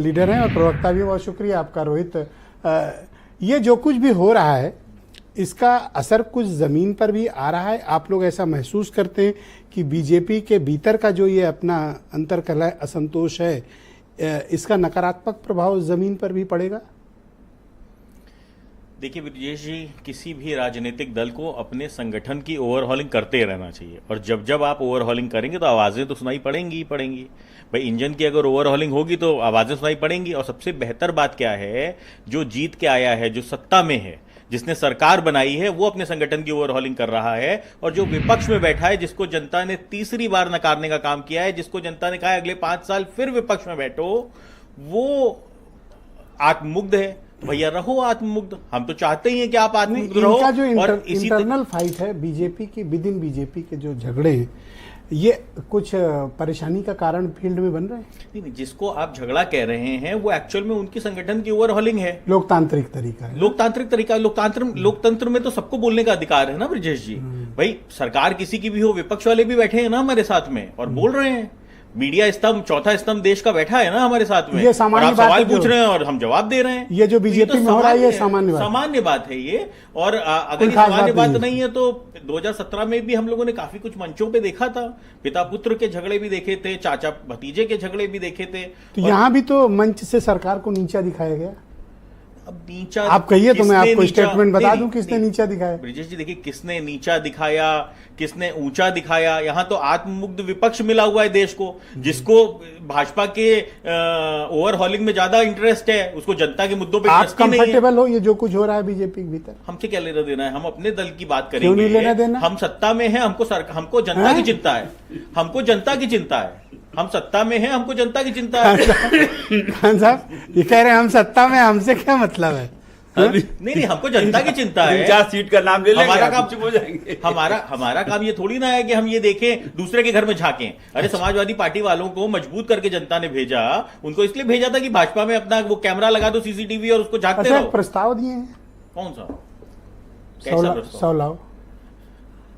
Leader हैं और प्रवक्ता भी। बहुत शुक्रिया आपका रोहित। ये जो कुछ भी हो रहा है इसका असर कुछ ज़मीन पर भी आ रहा है? आप लोग ऐसा महसूस करते हैं कि बीजेपी के भीतर का जो ये अपना अंतर्कलह असंतोष है इसका नकारात्मक प्रभाव ज़मीन पर भी पड़ेगा? देखिए ब्रिजेश जी, किसी भी राजनीतिक दल को अपने संगठन की ओवरहॉलिंग करते रहना चाहिए, और जब जब आप ओवरहॉलिंग करेंगे तो आवाज़ें तो सुनाई पड़ेंगी ही पड़ेंगी। भाई इंजन की अगर ओवरहॉलिंग होगी तो आवाज़ें सुनाई पड़ेंगी। और सबसे बेहतर बात क्या है, जो जीत के आया है, जो सत्ता में है, जिसने सरकार बनाई है, वो अपने संगठन की ओवरहॉलिंग कर रहा है। और जो विपक्ष में बैठा है, जिसको जनता ने तीसरी बार नकारने का काम किया है, जिसको जनता ने कहा है अगले 5 साल फिर विपक्ष में बैठो, वो आत्ममुग्ध है। भैया रहो आत्ममुग्ध, हम तो चाहते ही हैं कि आप आत्ममुग्ध रहो। इनका जो और इंटरनल फाइट है बीजेपी की, विद इन बीजेपी के जो झगड़े हैं, ये कुछ परेशानी का कारण फील्ड में बन रहे हैं? नहीं, जिसको आप झगड़ा कह रहे हैं वो एक्चुअल में उनकी संगठन की ओवरहॉलिंग है। लोकतांत्रिक तरीका है। लोकतांत्रिक तरीका, लोकतंत्र में तो सबको बोलने का अधिकार है ना ब्रिजेश जी। भाई सरकार किसी की भी हो, विपक्ष वाले भी बैठे हैं ना हमारे साथ में और बोल रहे हैं। मीडिया स्तंभ, चौथा स्तंभ देश का बैठा है ना हमारे साथ में, ये सामान्य और आप सवाल पूछ रहे हैं और हम जवाब दे रहे हैं। ये जो बीजेपी में हो रहा है ये सामान्य बात है ये। और अगर ये सामान्य बात नहीं है तो 2017 में भी हम लोगों ने काफी कुछ मंचों पे देखा था। पिता पुत्र के झगड़े भी देखे थे, चाचा भतीजे के झगड़े भी देखे थे। तो यहाँ भी तो मंच से सरकार को नीचा दिखाया गया। अब नीचा आप कहिए तो मैं आपको स्टेटमेंट बता दूं किसने नीचा दिखाया। ब्रिजेश जी देखिए, किसने नीचा दिखाया, किसने ऊंचा दिखाया? यहाँ तो आत्ममुग्ध विपक्ष मिला हुआ है देश को, जिसको भाजपा के ओवरहॉलिंग में ज्यादा इंटरेस्ट है, उसको जनता के मुद्दों पे आप कंफर्टेबल हो ये जो कुछ हो रहा है बीजेपी के भीतर? हमसे क्या लेना देना है, हम अपने दल की बात करेंगे। क्यों नहीं लेना देना? हम सत्ता में हैं, हमको जनता की चिंता है। हमको जनता की चिंता है। हम सत्ता में हैं, हमको जनता की चिंता है। खान साहब ये कह रहे हैं हम सत्ता में, हमसे क्या मतलब है? नहीं, हमको जनता की चिंता है। 4 सीट का नाम ले लेंगे, हमारा काम चुप हो जाएंगे। हमारा काम ये थोड़ी ना है कि हम ये देखें दूसरे के घर में झांकें। अरे समाजवादी पार्टी वालों को मजबूत करके जनता ने भेजा, उनको इसलिए भेजा था कि भाजपा में अपना वो कैमरा लगा दो, सीसीटीवी, और उसको झांकते रहो। प्रस्ताव दिए हैं? कौन सा? कैसा प्रस्ताव? 100 लाओ।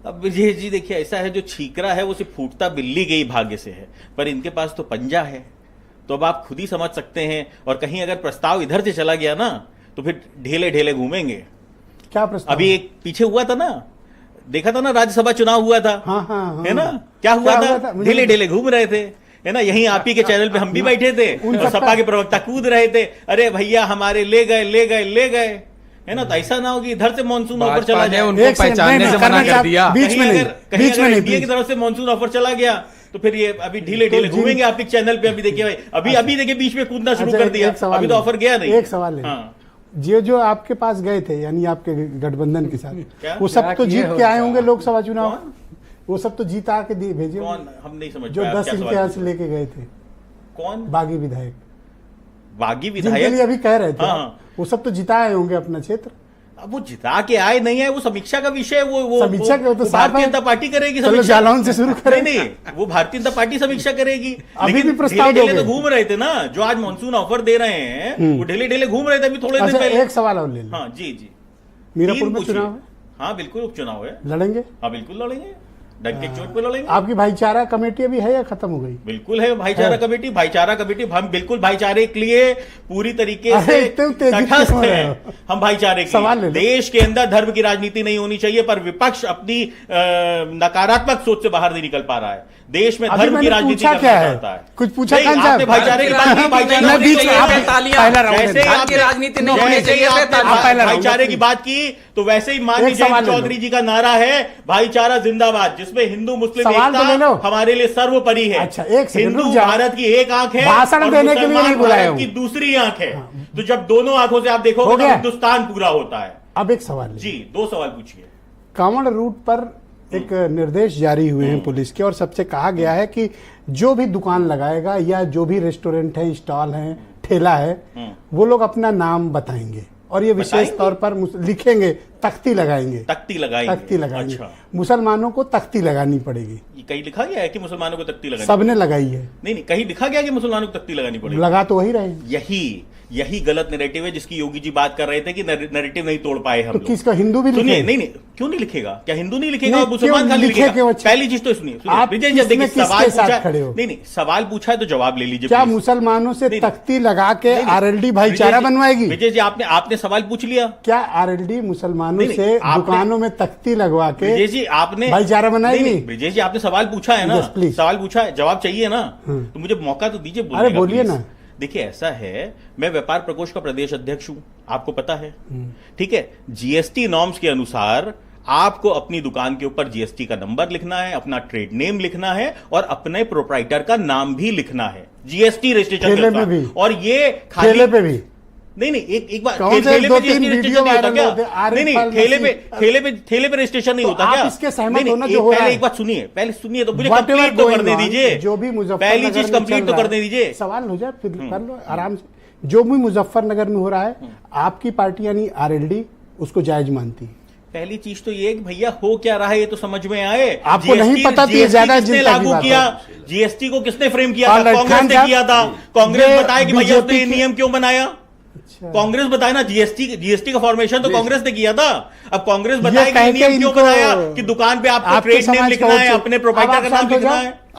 अब विजय जी देखिए, ऐसा है, जो छीकरा है वो सिर्फ फूटता बिल्ली के ही भाग्य से है, पर इनके पास तो पंजा है। तो अब आप खुद ही समझ सकते हैं। और कहीं अगर प्रस्ताव इधर से चला गया ना तो फिर ढेले ढेले घूमेंगे। क्या प्रस्ताव? अभी एक पीछे हुआ था ना, देखा था ना, राज्यसभा चुनाव हुआ था। हाँ, है ना, क्या हुआ था? ढेले ढेले घूम रहे थे, है ना। यहीं आप ही के चैनल पे हम भी बैठे थे और सपा के प्रवक्ता कूद रहे थे, अरे भैया हमारे ले गए, है ना। तो ऐसा ना हो कि इधर से मानसून ऑफर चला जाए, उनको पहचानने से मना कर दिया। बीच में इंडिया की तरफ से मानसून ऑफर चला गया तो फिर ये अभी ढीले ढीले घूमेंगे आपके चैनल पे। अभी देखिए भाई, अभी देखिए बीच में कूदना शुरू कर दिया। अभी तो ऑफर गया नहीं। एक सवाल है, जो आपके पास गए थे, यानी आपके गठबंधन के साथ, वो सब तो जीत के आए होंगे लोकसभा चुनाव? वो सब तो जीत आके भेजे? कौन? हम नहीं समझ जो 10 इम्तियाज लेके गए थे। कौन? बागी विधायक अभी कह रहे थे। वो सब तो जिता आए होंगे अपना क्षेत्र। अब वो जिता के आए नहीं है, वो समीक्षा का विषय है। वो समीक्षा के तो भारतीय जनता पार्टी करेगी। चलो जालौन से शुरू करें। नहीं, वो भारतीय जनता पार्टी समीक्षा करेगी। अभी भी प्रस्ताव दोगे? तो घूम रहे थे ना, जो आज मानसून ऑफर दे रहे हैं वो ढेले ढेले घूम रहे थे अभी थोड़े दिन पहले। एक सवाल और ले लो। हाँ जी। मीरापुर में चुनाव है? हाँ बिल्कुल उपचुनाव है। लड़ेंगे? हाँ बिल्कुल लड़ेंगे, डंके चोट पे लड़ेंगे। आपकी भाईचारा कमेटी अभी है या खत्म हो गई? बिल्कुल है भाईचारा कमेटी। हम बिल्कुल भाईचारे के लिए पूरी तरीके से तटस्थ हैं। हम भाईचारे के देश के अंदर धर्म की राजनीति नहीं होनी चाहिए, पर विपक्ष अपनी नकारात्मक सोच से बाहर नहीं निकल पा रहा है। देश में धर्म की राजनीति करना चाहता है। कुछ पूछा आपने भाईचारे की बात की, भाईचारे की बात की तो वैसे ही माननीय जयंत चौधरी जी का नारा है भाईचारा जिंदाबाद, जिसमें हिंदू मुस्लिम एकता हमारे लिए सर्वोपरि है। अच्छा, हिंदू भारत की एक आंख है, भाषण देने के लिए नहीं बुलाया की दूसरी आंख है। तो जब दोनों आंखों से आप देखोगे तो हिंदुस्तान पूरा होता है। अब एक सवाल जी, 2 सवाल पूछिए। कांवड़ रूट पर एक निर्देश जारी हुए हैं पुलिस के, और सबसे कहा गया है कि जो भी दुकान लगाएगा या जो भी रेस्टोरेंट है, स्टॉल है, ठेला है, वो लोग अपना नाम बताएंगे और ये विशेष तौर पर लिखेंगे, तख्ती लगाएंगे। अच्छा। मुसलमानों को तख्ती लगानी पड़ेगी। ये कहीं लिखा गया है कि मुसलमानों को तख्ती लगानी? सबने लगाई है। नहीं, कहीं लिखा गया कि मुसलमानों को तख्ती लगानी पड़ेगी? लगा तो वही रहे। यही गलत नैरेटिव है जिसकी योगी जी बात कर रहे थे कि नैरेटिव नहीं तोड़ पाए हम तो लोग। किसका हिंदू भी सुनिए, लिखे? नहीं क्यों नहीं लिखेगा? क्या हिंदू नहीं लिखेगा नहीं, और मुसलमान क्यों खाली लिखे लिखेगा? क्यों? पहली चीज तो सुनिए, आप विजय जी, किसमें देखिए किसके सवाल साथ पूछा खड़े हो? नहीं सवाल पूछा है तो जवाब ले लीजिए क्या please। मुसलमानों से नहीं, तख्ती लगा के नहीं, नहीं, आरएलडी भाईचारा विजय जी- बनवाएगी? विजय जी, आपने सवाल पूछ लिया। क्या आरएलडी मुसलमानों नहीं, से आपने- दुकानों में तख्ती लगवा के विजय जी आपने भाईचारा बनाएगी? नहीं, विजय जी आपने सवाल पूछा है ना? Yes, please। सवाल पूछा है, जवाब चाहिए ना? तो मुझे मौका तो दीजिए बोलने अरे का, बोलिए please। ना। देखिए ऐसा है, मैं व्यापार प्रकोष्ठ का प्रदेश अध्यक्ष हूं, आपको पता है, ठीक है। जीएसटी नॉर्म्स के अनुसार आपको अपनी दुकान के ऊपर जीएसटी का नंबर लिखना है, अपना ट्रेड नेम लिखना है और अपने प्रोप्राइटर का नाम भी लिखना है जीएसटी रजिस्ट्रेशन ठेले के पे भी। अनुसार। और ये ठेले पे भी नहीं एक बार कौन से ठेले दो पे तीन GST वीडियो रजिस्ट्रेशन नहीं होता वायरल क्या? होते? आरिफ नहीं अल ठेले पे रजिस्ट्रेशन नहीं तो होता आप क्या? इसके सहमत नहीं, हो ना नहीं, जो हो रहा पहले है? एक बात सुनिए, पहले सुनिए तो मुझे Whatever कंप्लीट तो going करने on, दीजिए। जो भी मुजफ्फरनगर पहली चीज में कंप्लीट चल तो रहा करने है। दीजिए। सवाल हो जाए फिर कर लो आराम से। जो भी मुजफ्फरनगर में हो रहा है, आपकी पार्टी यानी आरएलडी उसको जायज मानती है? पहली चीज तो ये कि भैया हो क्या रहा है ये तो समझ में आए। आपको नहीं पता तो ये ज्यादा किसने चिंता की लागू बात किया? है। जीएसटी को किसने फ्रेम किया और था? कांग्रेस खान ने साहब, किया था। कांग्रेस ये बताए कि भैया उसने ये बीजेपी नियम क्यों बनाया? अच्छा। कांग्रेस बताए ना, जीएसटी का फॉर्मेशन तो कांग्रेस ने किया था। अब कांग्रेस ये बताए कि कह ये के नियम क्यों इनको- बनाया कि दुकान पे आपको आपके ट्रेड नेम समाज लिखना का है, उच्च- अपने अब प्रोप्राइटर आप का नाम शांत हो लिखना जाओ। है।